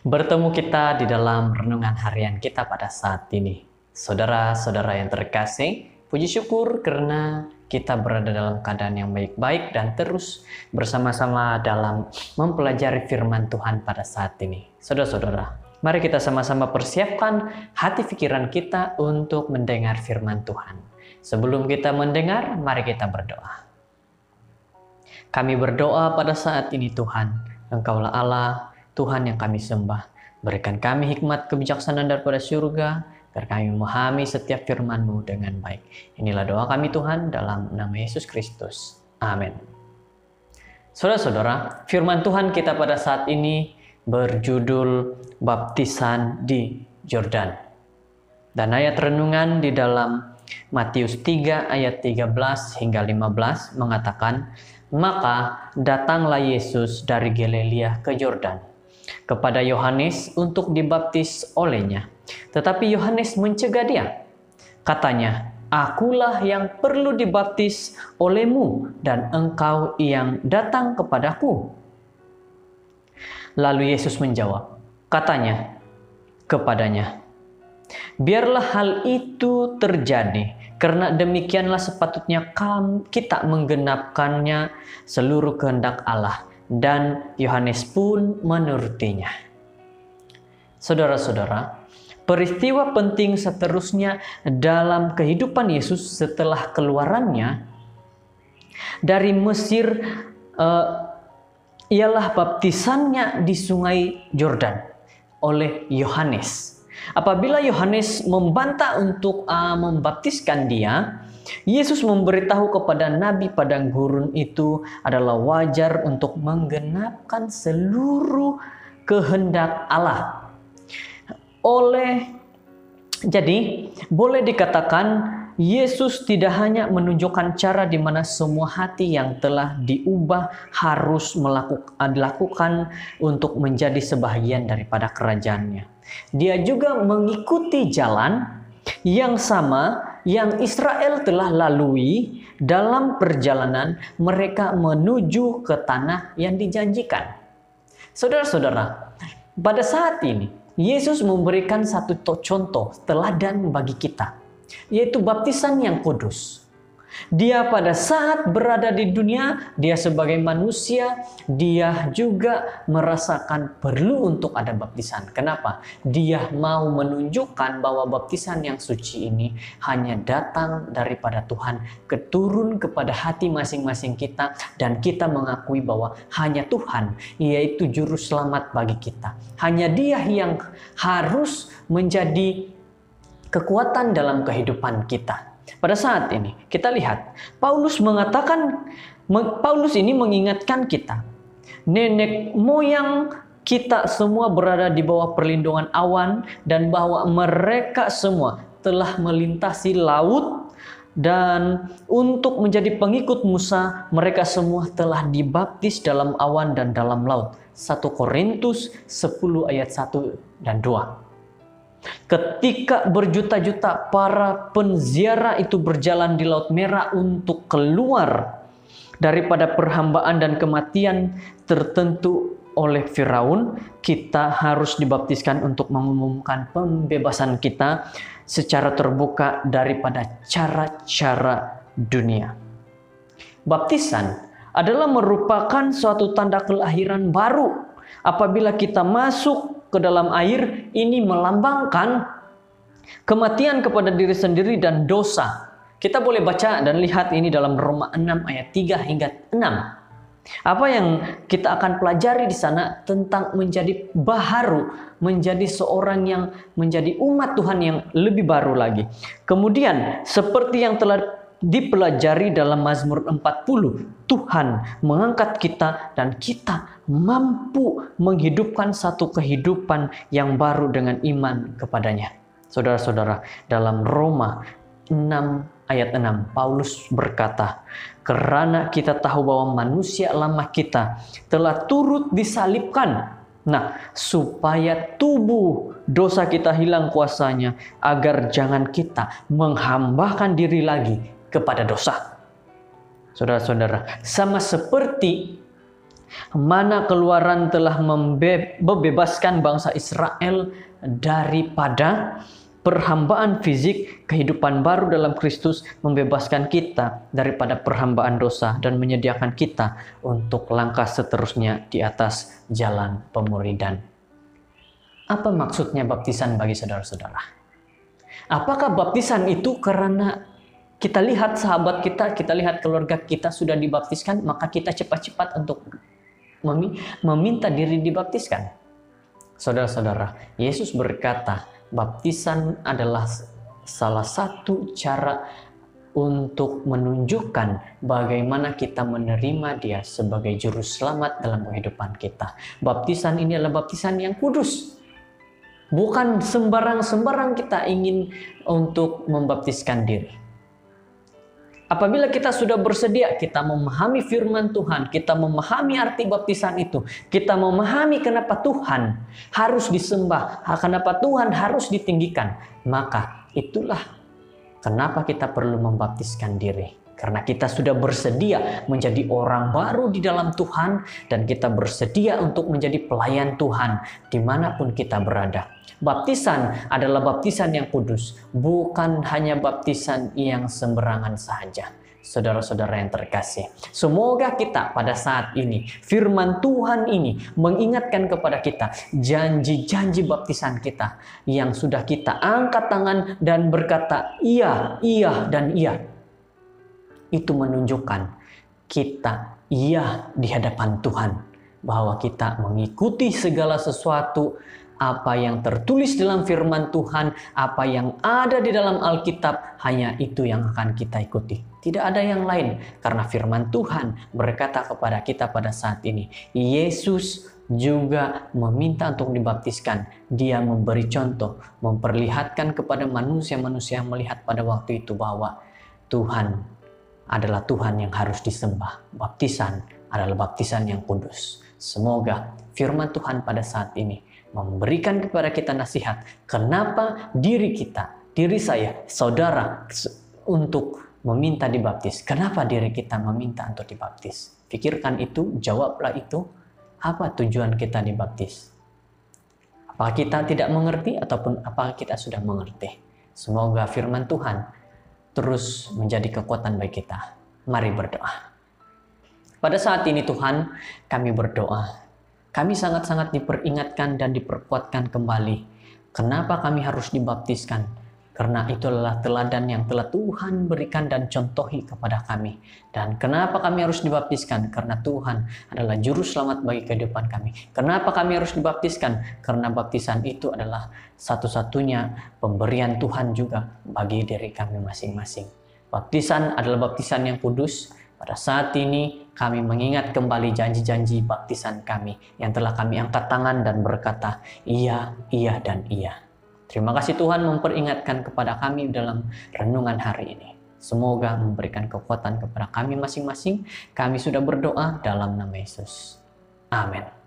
Bertemu kita di dalam renungan harian kita pada saat ini. Saudara-saudara yang terkasih, puji syukur karena kita berada dalam keadaan yang baik-baik dan terus bersama-sama dalam mempelajari firman Tuhan pada saat ini. Saudara-saudara, mari kita sama-sama persiapkan hati pikiran kita untuk mendengar firman Tuhan. Sebelum kita mendengar, mari kita berdoa. Kami berdoa pada saat ini Tuhan, Engkaulah Allah, Tuhan yang kami sembah. Berikan kami hikmat kebijaksanaan daripada surga, agar kami memahami setiap firman-Mu dengan baik. Inilah doa kami Tuhan dalam nama Yesus Kristus. Amin. Saudara-saudara, firman Tuhan kita pada saat ini berjudul Baptisan di Yordan. Dan ayat renungan di dalam Matius 3 ayat 13 hingga 15 mengatakan, maka datanglah Yesus dari Galilea ke Yordan kepada Yohanes untuk dibaptis olehnya. Tetapi Yohanes mencegah dia. Katanya, akulah yang perlu dibaptis olehmu dan engkau yang datang kepadaku. Lalu Yesus menjawab, katanya kepadanya, biarlah hal itu terjadi, karena demikianlah sepatutnya kita menggenapkannya seluruh kehendak Allah. Dan Yohanes pun menurutinya. Saudara-saudara, peristiwa penting seterusnya dalam kehidupan Yesus setelah keluarannya dari Mesir ialah baptisannya di sungai Yordan oleh Yohanes. Apabila Yohanes membantah untuk membaptiskan dia, Yesus memberitahu kepada nabi padang gurun itu adalah wajar untuk menggenapkan seluruh kehendak Allah. Jadi boleh dikatakan Yesus tidak hanya menunjukkan cara di mana semua hati yang telah diubah harus dilakukan untuk menjadi sebahagian daripada kerajaannya. Dia juga mengikuti jalan yang sama yang Israel telah lalui dalam perjalanan mereka menuju ke tanah yang dijanjikan. Saudara-saudara, pada saat ini Yesus memberikan satu contoh teladan bagi kita, yaitu baptisan yang kudus. Dia pada saat berada di dunia, dia sebagai manusia, dia juga merasakan perlu untuk ada baptisan. Kenapa? Dia mau menunjukkan bahwa baptisan yang suci ini hanya datang daripada Tuhan, keturun kepada hati masing-masing kita, dan kita mengakui bahwa hanya Tuhan, yaitu juru selamat bagi kita. Hanya Dia yang harus menjadi kekuatan dalam kehidupan kita. Pada saat ini kita lihat Paulus ini mengingatkan kita, nenek moyang kita semua berada di bawah perlindungan awan, dan bahwa mereka semua telah melintasi laut, dan untuk menjadi pengikut Musa mereka semua telah dibaptis dalam awan dan dalam laut. 1 Korintus 10 ayat 1 dan 2. Ketika berjuta-juta para penziarah itu berjalan di Laut Merah untuk keluar daripada perhambaan dan kematian tertentu oleh Firaun, kita harus dibaptiskan untuk mengumumkan pembebasan kita secara terbuka daripada cara-cara dunia. Baptisan adalah merupakan suatu tanda kelahiran baru. Apabila kita masuk ke dalam air, ini melambangkan kematian kepada diri sendiri dan dosa. Kita boleh baca dan lihat ini dalam Roma 6 ayat 3 hingga 6. Apa yang kita akan pelajari di sana tentang menjadi baharu, menjadi seorang yang menjadi umat Tuhan yang lebih baru lagi. Kemudian seperti yang telah dipelajari dalam Mazmur 40, Tuhan mengangkat kita dan kita mampu menghidupkan satu kehidupan yang baru dengan iman kepadanya. Saudara-saudara, dalam Roma 6 ayat 6, Paulus berkata, karena kita tahu bahwa manusia lama kita telah turut disalibkan. Nah, supaya tubuh dosa kita hilang kuasanya, agar jangan kita menghambakan diri lagi kepada dosa. Saudara-saudara, sama seperti Mana Keluaran telah membebaskan bangsa Israel daripada perhambaan fisik, kehidupan baru dalam Kristus membebaskan kita daripada perhambaan dosa dan menyediakan kita untuk langkah seterusnya di atas jalan pemuridan. Apa maksudnya baptisan bagi saudara-saudara? Apakah baptisan itu karena kita lihat sahabat kita lihat keluarga kita sudah dibaptiskan, maka kita cepat-cepat untuk meminta diri dibaptiskan? Saudara-saudara, Yesus berkata, baptisan adalah salah satu cara untuk menunjukkan bagaimana kita menerima Dia sebagai juru selamat dalam kehidupan kita. Baptisan ini adalah baptisan yang kudus. Bukan sembarang-sembarang kita ingin untuk membaptiskan diri. Apabila kita sudah bersedia, kita memahami firman Tuhan, kita memahami arti baptisan itu, kita memahami kenapa Tuhan harus disembah, kenapa Tuhan harus ditinggikan, maka itulah kenapa kita perlu membaptiskan diri. Karena kita sudah bersedia menjadi orang baru di dalam Tuhan, dan kita bersedia untuk menjadi pelayan Tuhan dimanapun kita berada. Baptisan adalah baptisan yang kudus, bukan hanya baptisan yang sembarangan saja. Saudara-saudara yang terkasih, semoga kita pada saat ini, firman Tuhan ini mengingatkan kepada kita janji-janji baptisan kita yang sudah kita angkat tangan dan berkata iya, iya, dan iya. Itu menunjukkan kita iya di hadapan Tuhan, bahwa kita mengikuti segala sesuatu apa yang tertulis dalam firman Tuhan, apa yang ada di dalam Alkitab, hanya itu yang akan kita ikuti. Tidak ada yang lain, karena firman Tuhan berkata kepada kita pada saat ini, Yesus juga meminta untuk dibaptiskan. Dia memberi contoh, memperlihatkan kepada manusia-manusia yang melihat pada waktu itu bahwa Tuhan adalah Tuhan yang harus disembah. Baptisan adalah baptisan yang kudus. Semoga firman Tuhan pada saat ini memberikan kepada kita nasihat kenapa diri kita, diri saya, saudara untuk meminta dibaptis. Kenapa diri kita meminta untuk dibaptis? Pikirkan itu, jawablah itu. Apa tujuan kita dibaptis? Apakah kita tidak mengerti ataupun apakah kita sudah mengerti? Semoga firman Tuhan terus menjadi kekuatan bagi kita. Mari berdoa. Pada saat ini Tuhan, kami berdoa. Kami sangat-sangat diperingatkan dan diperkuatkan kembali. Kenapa kami harus dibaptiskan? Karena itu adalah teladan yang telah Tuhan berikan dan contohi kepada kami. Dan kenapa kami harus dibaptiskan? Karena Tuhan adalah juru selamat bagi kehidupan kami. Kenapa kami harus dibaptiskan? Karena baptisan itu adalah satu-satunya pemberian Tuhan juga bagi diri kami masing-masing. Baptisan adalah baptisan yang kudus. Pada saat ini kami mengingat kembali janji-janji baptisan kami yang telah kami angkat tangan dan berkata, iya, iya, dan iya. Terima kasih Tuhan memperingatkan kepada kami dalam renungan hari ini. Semoga memberikan kekuatan kepada kami masing-masing. Kami sudah berdoa dalam nama Yesus. Amin.